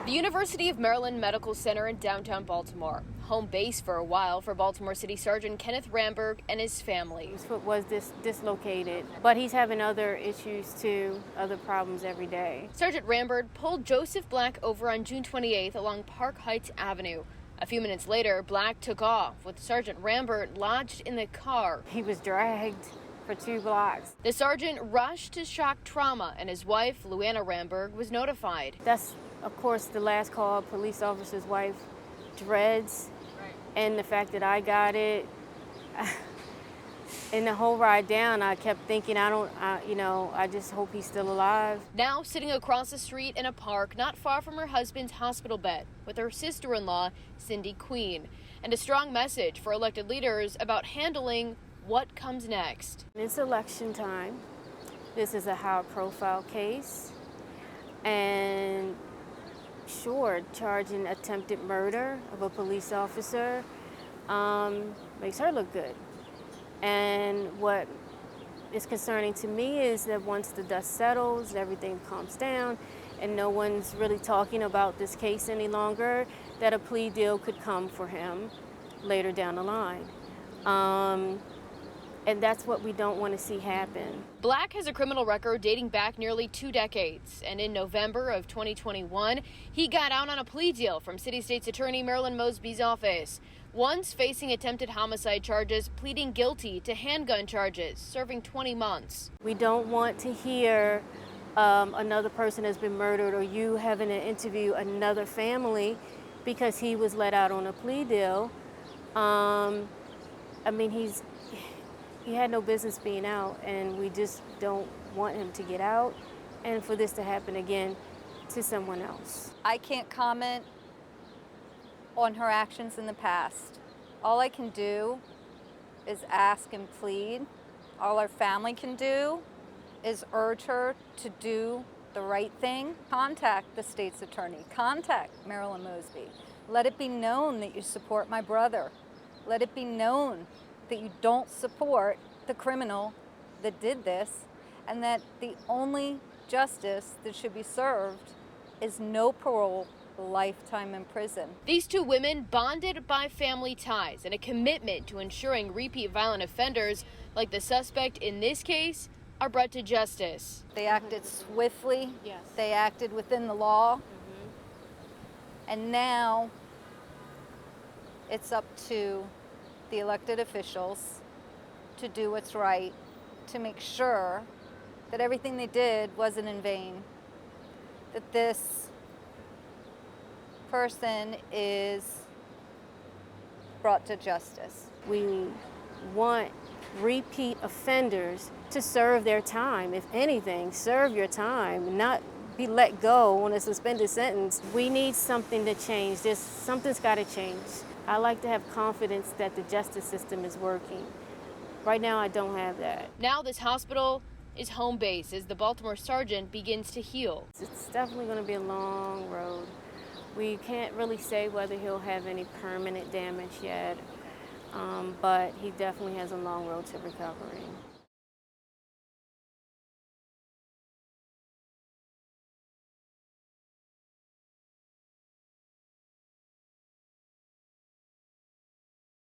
The University of Maryland Medical Center in downtown Baltimore, home base for a while for Baltimore City Sergeant Kenneth Ramberg and his family. His foot was dislocated, but he's having other issues too, other problems every day. Sergeant Ramberg pulled Joseph Black over on June 28th along Park Heights Avenue. A few minutes later, Black took off with Sergeant Ramberg lodged in the car. He was dragged for 2 blocks. The sergeant rushed to shock trauma, and his wife, Luanna Ramberg, was notified. That's, of course, the last call. Police officer's wife dreads, and the fact that I got it. And the whole ride down, I kept thinking, I just hope he's still alive. Now sitting across the street in a park not far from her husband's hospital bed with her sister-in-law, Cindy Queen, and a strong message for elected leaders about handling what comes next. It's election time. This is a high-profile case, and sure, charging attempted murder of a police officer makes her look good. And what is concerning to me is that once the dust settles, everything calms down, and no one's really talking about this case any longer, that a plea deal could come for him later down the line. And that's what we don't want to see happen. Black has a criminal record dating back nearly 2 decades, and in November of 2021, he got out on a plea deal from City State's Attorney Marilyn Mosby's office. Once facing attempted homicide charges, pleading guilty to handgun charges, serving 20 months. We don't want to hear another person has been murdered, or you having to interview another family because he was let out on a plea deal. He had no business being out, and we just don't want him to get out and for this to happen again to someone else. I can't comment on her actions in the past. All I can do is ask and plead. All our family can do is urge her to do the right thing. Contact the state's attorney. Contact Marilyn Mosby. Let it be known that you support my brother. Let it be known that you don't support the criminal that did this, and that the only justice that should be served is no parole, lifetime in prison. These two women, bonded by family ties and a commitment to ensuring repeat violent offenders like the suspect in this case are brought to justice. They acted swiftly. Yes. They acted within the law. And now it's up to the elected officials to do what's right, to make sure that everything they did wasn't in vain, that this person is brought to justice. We want repeat offenders to serve their time. If anything, serve your time, not be let go on a suspended sentence. We need something to change. Something's got to change. I like to have confidence that the justice system is working. Right now, I don't have that. Now this hospital is home base as the Baltimore sergeant begins to heal. It's definitely going to be a long road. We can't really say whether he'll have any permanent damage yet, but he definitely has a long road to recovery.